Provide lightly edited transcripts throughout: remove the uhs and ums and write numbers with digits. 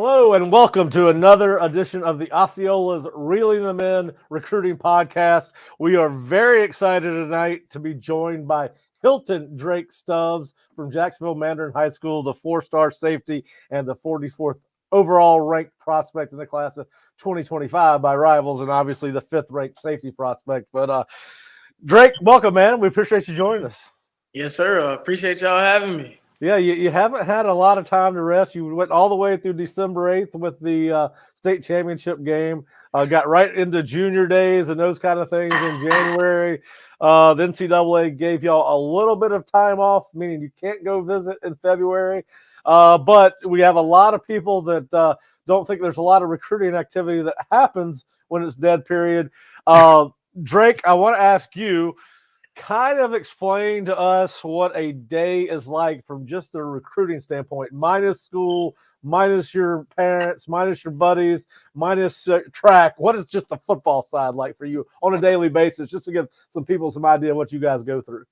Hello and welcome to another edition of the Osceola's Reeling Them In Recruiting Podcast. We are very excited tonight to be joined by Hylton Stubbs from Jacksonville Mandarin High School, the four-star safety and the 44th overall ranked prospect in the class of 2025 by Rivals, and obviously the fifth ranked safety prospect. But Drake, welcome, man. We appreciate you joining us. Yes, sir. Appreciate y'all having me. Yeah, you haven't had a lot of time to rest. You went all the way through December 8th with the state championship game, got right into junior days and those kind of things in January. The NCAA gave y'all a little bit of time off, meaning you can't go visit in February. But we have a lot of people that don't think there's a lot of recruiting activity that happens when it's dead period. Drake, I want to ask you, kind of explain to us what a day is like from just the recruiting standpoint, minus school, minus your parents, minus your buddies, minus track. What is just the football side like for you on a daily basis, just to give some people some idea of what you guys go through?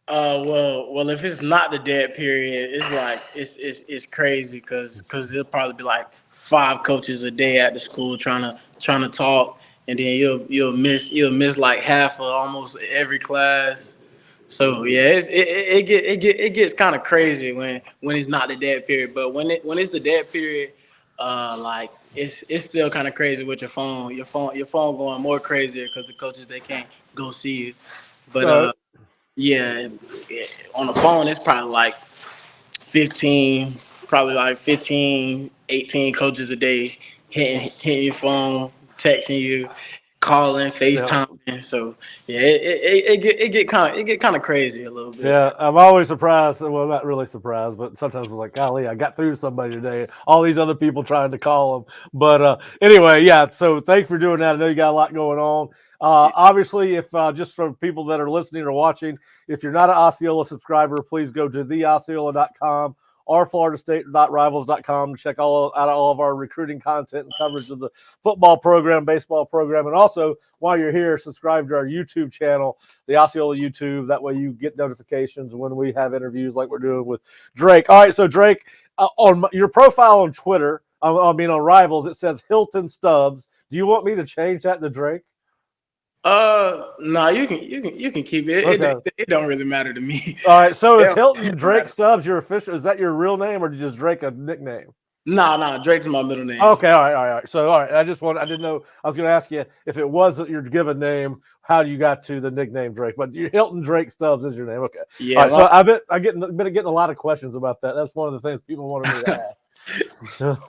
Well, if it's not the dead period, it's like it's crazy because it'll probably be like five coaches a day at the school trying to talk, and then you'll miss like half of almost every class. So yeah, it gets kind of crazy when it's not the dead period. But when it's the dead period, like it's still kind of crazy with your phone going more crazier because the coaches they can't go see you. But Right. yeah, on the phone it's probably like 15, probably like 15, 18 coaches a day hitting your phone, texting you, calling, Yeah. FaceTiming. So yeah, it get kind of crazy a little bit. Yeah, I'm always surprised. Well, not really surprised, but sometimes we're like, golly, I got through to somebody today. All these other people trying to call them. But anyway, yeah, so thanks for doing that. I know you got a lot going on. Obviously, if just for people that are listening or watching, if you're not an Osceola subscriber, please go to theosceola.com or floridastate.rivals.com to check out all of our recruiting content and coverage of the football program, baseball program. And also, while you're here, subscribe to our YouTube channel, the Osceola YouTube. That way you get notifications when we have interviews like we're doing with Drake. All right, so Drake, on your profile on Twitter, on Rivals, it says Hylton Stubbs. Do you want me to change that to Drake? No, you can keep it. Okay. It don't really matter to me. All right, so is It Hylton don't Drake matter. Stubbs your official? Is that your real name, or just Drake a nickname? No, Drake's my middle name. Okay, all right. So, all right, I didn't know. I was going to ask you if it wasn't your given name, how you got to the nickname Drake. But Hylton Drake Stubbs is your name. Okay, all Yeah, right. So been getting a lot of questions about that. That's one of the things people wanted me to ask.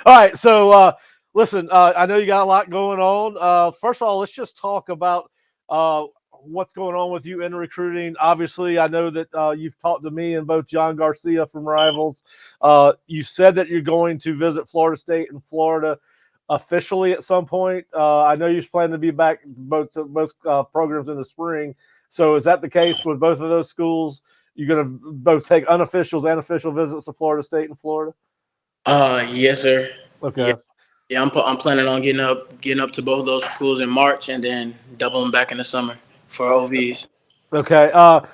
All right. Listen, I know you got a lot going on. First of all, let's just talk about what's going on with you in recruiting. Obviously, I know that you've talked to me and both John Garcia from Rivals. You said that you're going to visit Florida State and Florida officially at some point. I know you're planning to be back both programs in the spring. So is that the case with both of those schools? You're going to both take unofficials and official visits to Florida State and Florida? yes, sir. Yeah, Okay. yeah. I'm planning on getting up to both of those schools in March, and then doubling back in the summer for OVs. Okay.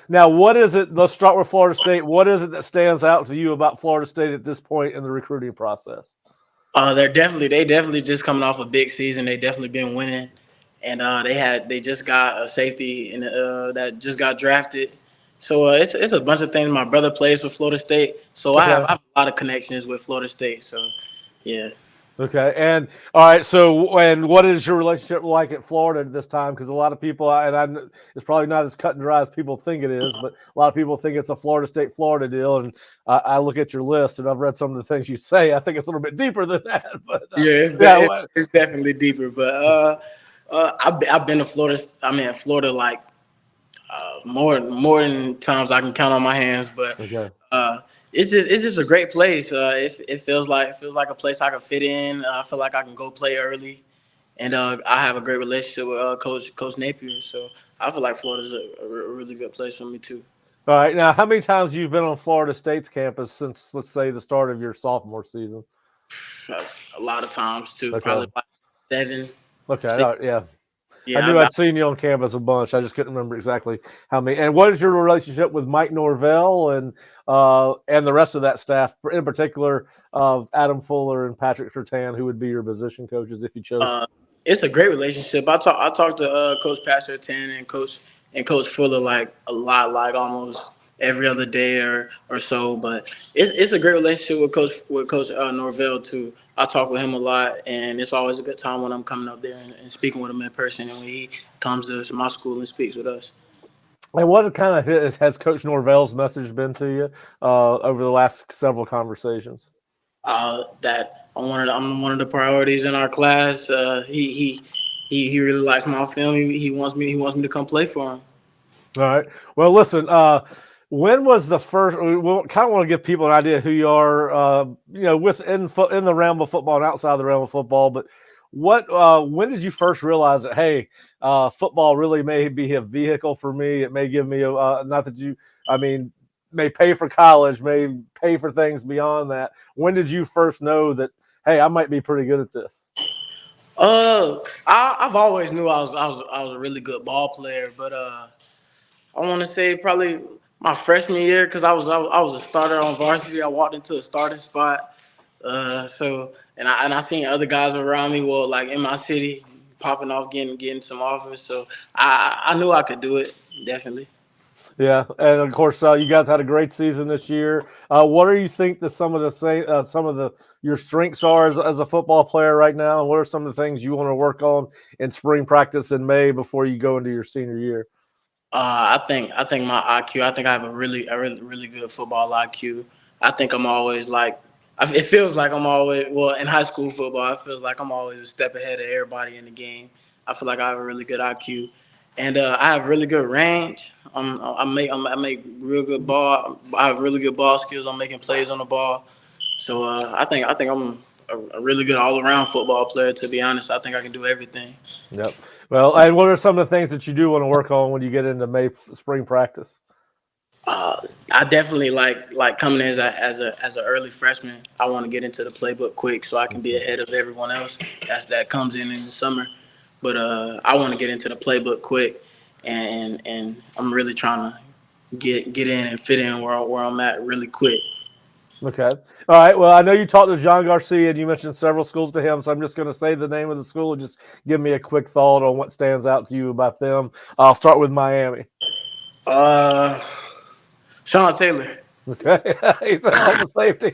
Now, what is it? Let's start with Florida State. What is it that stands out to you about Florida State at this point in the recruiting process? They definitely just coming off a big season. They definitely been winning, and they just got a safety that just got drafted. So it's a bunch of things. My brother plays for Florida State, so Okay. I have a lot of connections with Florida State. So yeah. Okay. And all right. So, and what is your relationship like at Florida at this time? Because a lot of people, it's probably not as cut and dry as people think it is, but a lot of people think it's a Florida State Florida deal. And I look at your list and I've read some of the things you say. I think it's a little bit deeper than that. But Yeah, yeah. it's definitely deeper. But I've been to Florida. I mean, Florida like more than times I can count on my hands. But Okay. uh, it's just a great place. It feels like a place I can fit in. I feel like I can go play early, and I have a great relationship with Coach Napier. So I feel like Florida's a really good place for me too. All right. Now, how many times you've been on Florida State's campus since, let's say, the start of your sophomore season? Uh, a lot of times too, Okay. probably like seven, Okay. All six. right. Yeah. I Yeah, knew I'd seen you on campus a bunch. I just couldn't remember exactly how many. And what is your relationship with Mike Norvell and the rest of that staff, in particular of Adam Fuller and Patrick Sertan, who would be your position coaches if you chose? uh, it's a great relationship. I talked to Coach Pastor Tan and Coach Fuller like a lot, like almost every other day or so. But it's a great relationship with Coach Norvell too. I talk with him a lot, and it's always a good time when I'm coming up there and speaking with him in person, and when he comes to my school and speaks with us. And what kind of has Coach Norvell's message been to you over the last several conversations? That I'm one of the priorities in our class. He really likes my film. He wants me to come play for him. All right. Well, listen. When was the first? We kind of want to give people an idea who you are. Within in the realm of football and outside the realm of football. But what? When did you first realize that? Hey, football really may be a vehicle for me. It may give me a not that you. I mean, may pay for college, may pay for things beyond that. When did you first know that? Hey, I might be pretty good at this. I've always knew I was a really good ball player, but I want to say probably my freshman year because I was a starter on varsity. I walked into a starting spot, and I seen other guys around me, well, like in my city, popping off, getting some offers. So I knew I could do it, definitely. Yeah, and of course, you guys had a great season this year. What do you think that some of the your strengths are as a football player right now? And what are some of the things you want to work on in spring practice in May before you go into your senior year? I think my IQ. I think I have a really good football IQ. I think I'm always like. It feels like I'm always well in high school football. It feels like I'm always a step ahead of everybody in the game. I feel like I have a really good IQ, and I have really good range. I make real good ball. I have really good ball skills. I'm making plays on the ball. So I think I'm a really good all around football player. To be honest, I think I can do everything. Yep. Well, and what are some of the things that you do want to work on when you get into May spring practice? Uh, I definitely like coming in as a early freshman. I want to get into the playbook quick so I can be ahead of everyone else that comes in the summer. But I want to get into the playbook quick, and I'm really trying to get in and fit in where I'm at really quick. Okay. All right. Well, I know you talked to John Garcia and you mentioned several schools to him, so I'm just going to say the name of the school and just give me a quick thought on what stands out to you about them. I'll start with Miami. Uh, Sean Taylor. Okay. He's a hell of a safety.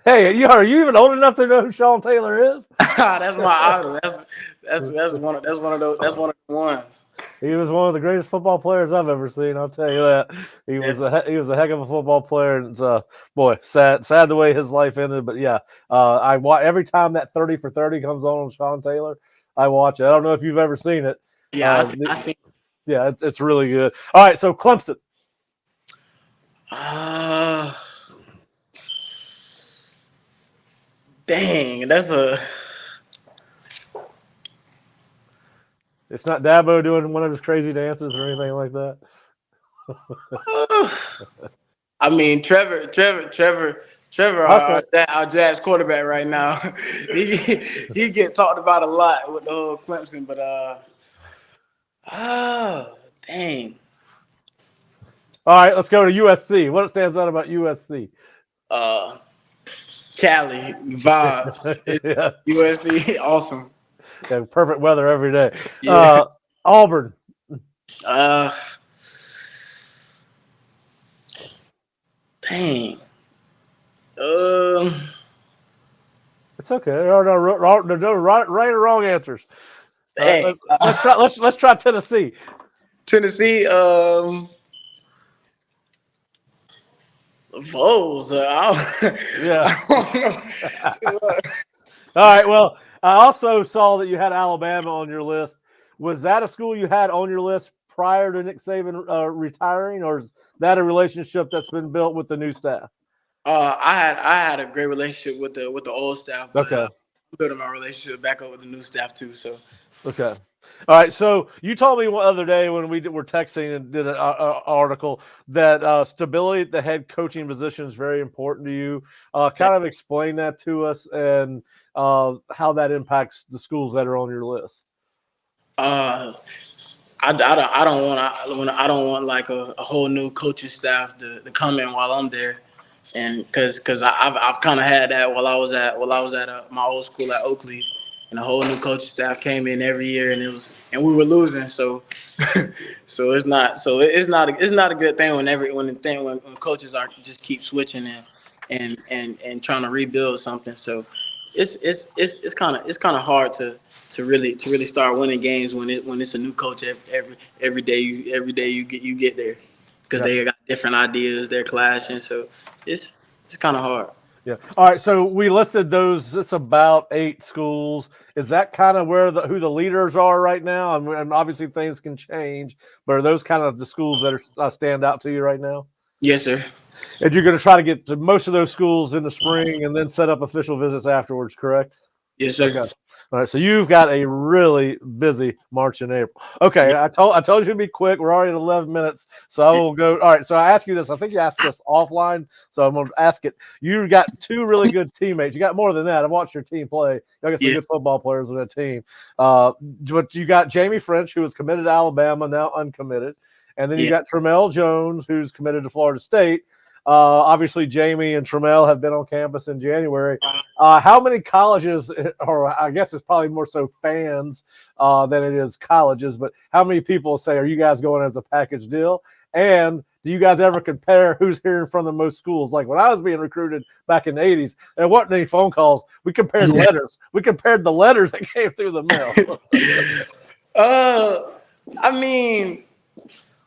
Hey, are you even old enough to know who Sean Taylor is? That's my idol. That's one of the ones. He was one of the greatest football players I've ever seen. I'll tell you that. Definitely. He was a heck of a football player, and it's boy, sad the way his life ended. But yeah, I watch every time that 30 for 30 comes on Sean Taylor. I watch it. I don't know if you've ever seen it. Yeah, I think. Yeah, it's really good. All right, so Clemson. Uh, Dang, that's a. It's not Dabo doing one of his crazy dances or anything like that. I mean, Trevor, Okay. our Jazz quarterback right now. he he get talked about a lot with the whole Clemson, but oh dang, All right, let's go to USC. What stands out about USC? uh, Cali vibes. It's Yeah, USC awesome. yeah, perfect weather every day. Yeah. Auburn. Uh, Dang. Um, It's okay. There are no right or wrong answers. Dang. Let's try Tennessee. Tennessee. Vols. Yeah. I don't know. All right. Well, I also saw that you had Alabama on your list. Was that a school you had on your list prior to Nick Saban retiring, or is that a relationship that's been built with the new staff? I had a great relationship with the old staff, but Okay. I'm building my relationship back up with the new staff too. So Okay. All right. So you told me one other day when were texting and did an article that stability at the head coaching position is very important to you. Kind of explain that to us and how that impacts the schools that are on your list. Uh, I don't want like a whole new coaching staff to come in while I'm there, and because I've kind of had that while I was at my old school at Oakley, and a whole new coaching staff came in every year, and we were losing, so so it's not a good thing when coaches are just keep switching and trying to rebuild something. So it's kind of hard to really start winning games when it's a new coach every day you get there, because Yeah. they got different ideas, they're clashing. So it's it's kind of hard. Yeah. All right. So we listed those. It's about 8 schools. Is that kind of where who the leaders are right now? And obviously things can change, but are those kind of the schools that stand out to you right now? Yes, sir. And you're going to try to get to most of those schools in the spring, and then set up official visits afterwards. Correct? Yes, sir. Okay. All right. So you've got a really busy March and April. Okay. Yeah. I told you to be quick. We're already at 11 minutes. So I will go. All right. So I ask you this. I think you asked this offline. So I'm going to ask it. You got 2 really good teammates. You got more than that. I've watched your team play. You got some Yeah. good football players on that team. But you got Jamie French, who was committed to Alabama, now uncommitted. And then you Yeah. got Tremel Jones, who's committed to Florida State. Obviously, Jamie and Tremel have been on campus in January. How many colleges, or I guess it's probably more so fans than it is colleges, but how many people say, are you guys going as a package deal? And do you guys ever compare who's hearing from the most schools? Like when I was being recruited back in the 80s, there wasn't any phone calls. We compared letters. We compared the letters that came through the mail. I mean,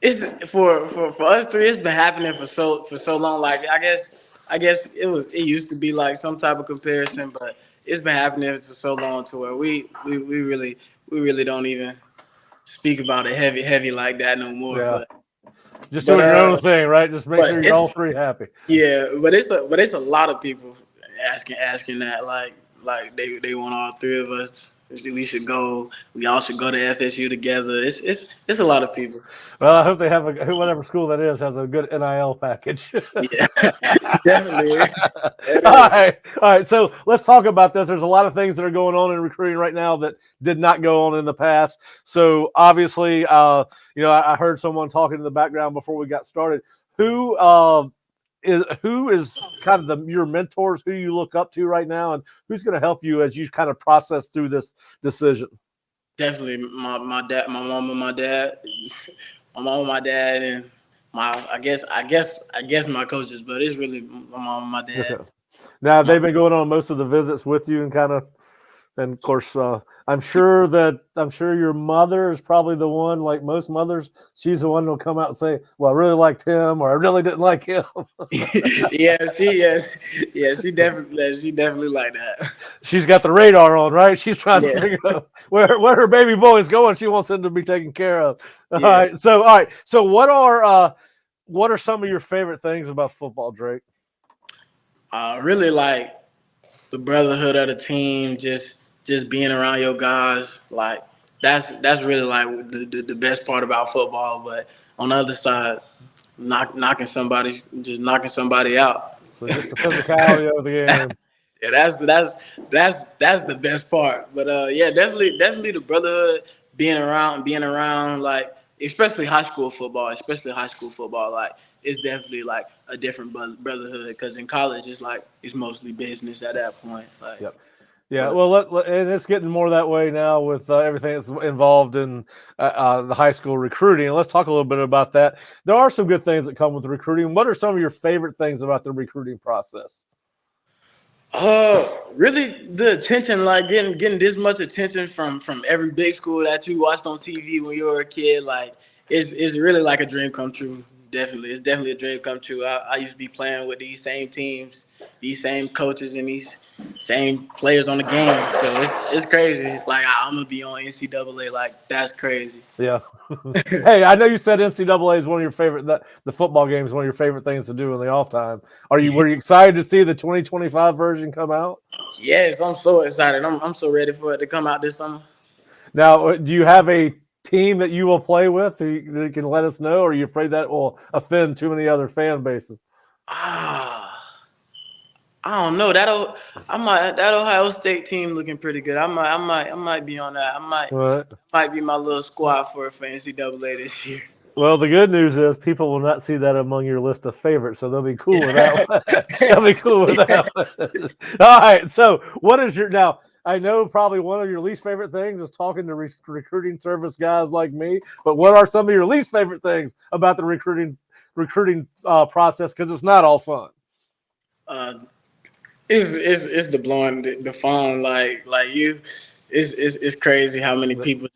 it's for us three. It's been happening for so long. Like I guess it used to be like some type of comparison, but it's been happening for so long to where we really don't even speak about it heavy like that no more. Yeah. Just But doing your own thing, right? Just make sure you're all it's 3 happy. yeah, but it's a lot of people asking that like they want all 3 of us. We should go. We all should go to FSU together. It's a lot of people. Well, I hope they have whatever school that is has a good NIL package. Yeah, definitely. All right. So let's talk about this. There's a lot of things that are going on in recruiting right now that did not go on in the past. So obviously, I heard someone talking in the background before we got started. Who is kind of your mentors? Who you look up to right now, and who's going to help you as you kind of process through this decision? Definitely my dad, my mom and my dad, my mom and my dad, and I guess my coaches, but it's really my mom and my dad. Okay. Now My, they've been going on most of the visits with you, and of course, I'm sure your mother is probably the one, like most mothers, she's the one who'll come out and say, "Well, I really liked him," or "I really didn't like him." yeah, she definitely like that. She's got the radar on, right? She's trying to Yeah, figure out where her baby boy is going. She wants him to be taken care of. All yeah. right. So what are some of your favorite things about football, Drake? Really like the brotherhood of the team, just being around your guys, like that's really like the best part about football. But on the other side, knocking somebody out. So just the physicality of the game. Yeah, that's the best part. But yeah, definitely the brotherhood, being around, like especially high school football, like it's definitely like a different brotherhood, because in college it's mostly business at that point. Like, Yep. Yeah, but well, and it's getting more that way now with everything that's involved in the high school recruiting. And let's talk a little bit about that. There are some good things that come with recruiting. What are some of your favorite things about the recruiting process? really the attention, like getting this much attention from every big school that you watched on TV when you were a kid, like it's really like a dream come true. Definitely, it's definitely a dream come true. I used to be playing with these same teams, these same coaches, and these same players on the game. So it's crazy. Like I'm gonna be on NCAA. Like that's crazy. Yeah. Hey, I know you said NCAA is one of your favorite. The football game is one of your favorite things to do in the off time. Were you excited to see the 2025 version come out? Yes, I'm so excited. I'm so ready for it to come out this summer. Now, do you have a team that you will play with that you can let us know, or are you afraid that will offend too many other fan bases? Ah. I don't know. That Ohio State team looking pretty good. I might be on that. Right. Might be my little squad for NCAA this year. Well, the good news is people will not see that among your list of favorites, so they'll be cool with that one. They'll be cool with that one. All right. So, what is your now? I know probably one of your least favorite things is talking to recruiting service guys like me. But what are some of your least favorite things about the recruiting process? Because it's not all fun. Uh, it's the blowing the phone like you. It's crazy how many people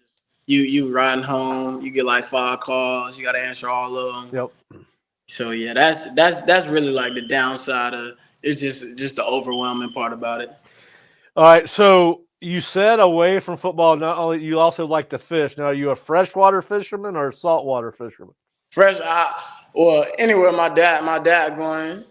you riding home. You get like 5 calls. You got to answer all of them. Yep. So yeah, that's really like the downside of it's just the overwhelming part about it. All right. So you said away from football, not only you also like to fish. Now, are you a freshwater fisherman or a saltwater fisherman? Fresh well anywhere my dad going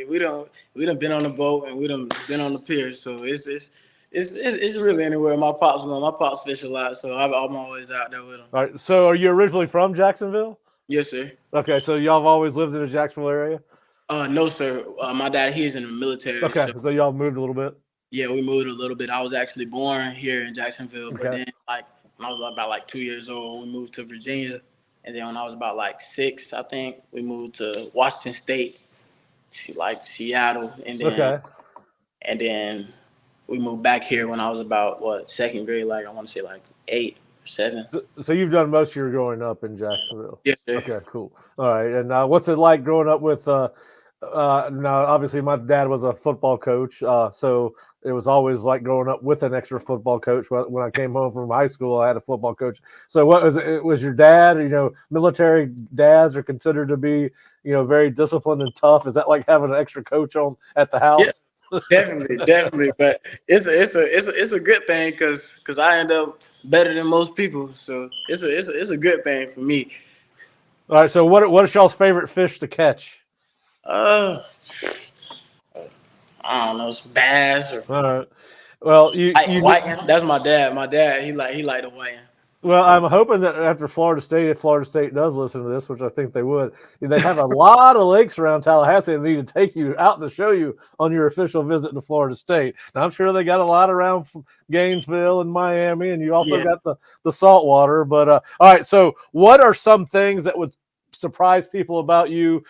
we done been on the boat and we done been on the pier, so it's really anywhere my pops going. My pops fish a lot, so I'm always out there with him. All right. So are you originally from Jacksonville? Yes, sir. Okay. So y'all have always lived in the Jacksonville area? No, sir. My dad, he's in the military, Okay. so So y'all moved a little bit? yeah, we moved a little bit. I was actually born here in Jacksonville, but Okay. then like when I was about like 2 years old, we moved to Virginia, and then when I was about like six, I think we moved to Washington State, like Seattle, Okay. and then we moved back here when I was about what second grade, like I want to say like 8 or 7. So you've done most of your growing up in Jacksonville. Yes, sir. Okay, cool. All right. And what's it like growing up with? Now, obviously, my dad was a football coach, so it was always like growing up with an extra football coach. When I came home from high school, I had a football coach. So, what was it? Was your dad? You know, military dads are considered to be, very disciplined and tough. Is that like having an extra coach on at the Yeah, house? definitely, definitely. But it's a good thing because I end up better than most people, so it's a good thing for me. All right. So, what is y'all's favorite fish to catch? Uh, I don't know, it's bass or All right. Well, whiting. That's my dad. My dad, he like the whiting. well, I'm hoping that after Florida State, if Florida State does listen to this, which I think they would, they have a lot of lakes around Tallahassee and need to take you out to show you on your official visit to Florida State. Now, I'm sure they got a lot around Gainesville and Miami, and you also Yeah. got the salt water. But all right, so what are some things that would surprise people about you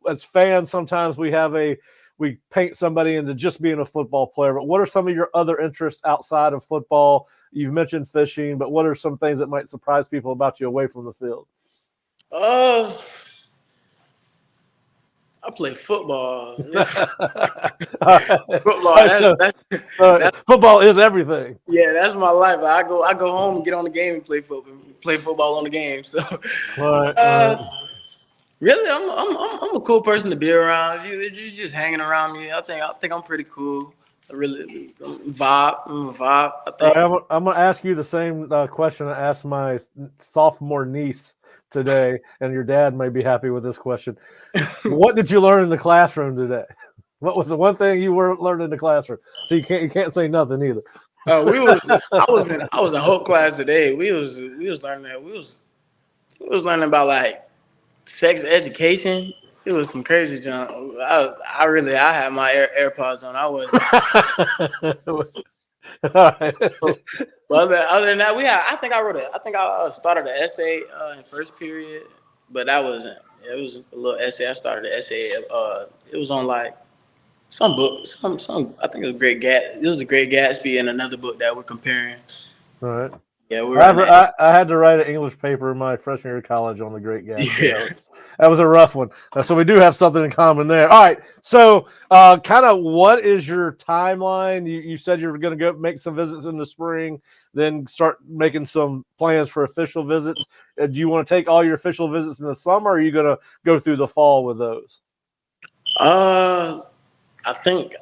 as fans? Sometimes we paint somebody into just being a football player, but what are some of your other interests outside of football? You've mentioned fishing, but what are some things that might surprise people about you away from the field? Uh, I play football. All right. Football. So, That's football is everything. yeah. That's my life. I go home and get on the game and play football on the game. So, All right, all uh, right. really, I'm a cool person to be around. If you just hanging around me, I think I'm pretty cool. I really vibe. I'm a vibe. I All think. right, I'm going to ask you the same question I asked my sophomore niece today, and your dad may be happy with this question. What did you learn in the classroom today? What was the one thing you were learning in the classroom? So you can't say nothing either. We was I was in whole class today. We was learning that we was learning about like sex education. It was some crazy junk. I had my AirPods on. I wasn't. All right. But other than that, I think I wrote it. I think I started an essay in first period, but that wasn't. It was a little essay. I started an essay. It was on like some book. Some. I think it was Great Gat. It was the Great Gatsby and another book that we're comparing. All right. Yeah, we're writing that. I had to write an English paper in my freshman year of college on the Great Gatsby. Yeah. That was a rough one. So we do have something in common there. All right. So, kind of, what is your timeline? You said you were going to go make some visits in the spring, then start making some plans for official visits. Do you want to take all your official visits in the summer, or are you going to go through the fall with those? I think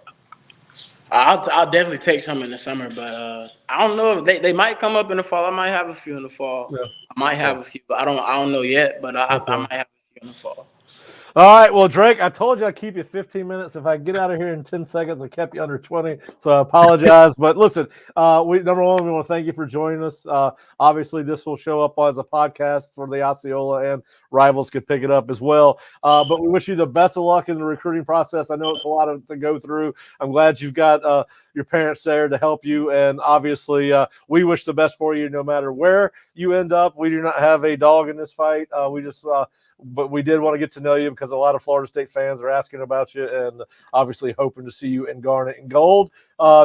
I'll definitely take some in the summer, but I don't know if they might come up in the fall. I might have a few in the fall. Yeah. I might have a few, but I don't know yet. But I Okay. might have a few in the fall. All right, well, Drake, I told you I'd keep you 15 minutes. If I get out of here in 10 seconds, I kept you under 20, so I apologize. But listen, number one, we want to thank you for joining us. Obviously, this will show up as a podcast for the Osceola, and Rivals could pick it up as well. But we wish you the best of luck in the recruiting process. I know it's a lot to go through. I'm glad you've got your parents there to help you, and obviously, we wish the best for you no matter where you end up. We do not have a dog in this fight. But we did want to get to know you because a lot of Florida State fans are asking about you and obviously hoping to see you in garnet and gold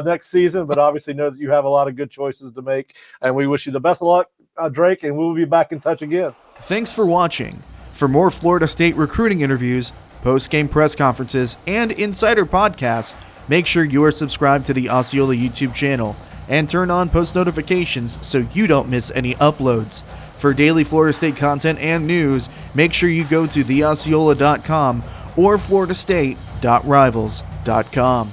next season. But obviously know that you have a lot of good choices to make. And we wish you the best of luck, Drake, and we'll be back in touch again. Thanks for watching. For more Florida State recruiting interviews, post-game press conferences, and insider podcasts, make sure you are subscribed to the Osceola YouTube channel and turn on post notifications so you don't miss any uploads. For daily Florida State content and news, make sure you go to theosceola.com or floridastate.rivals.com.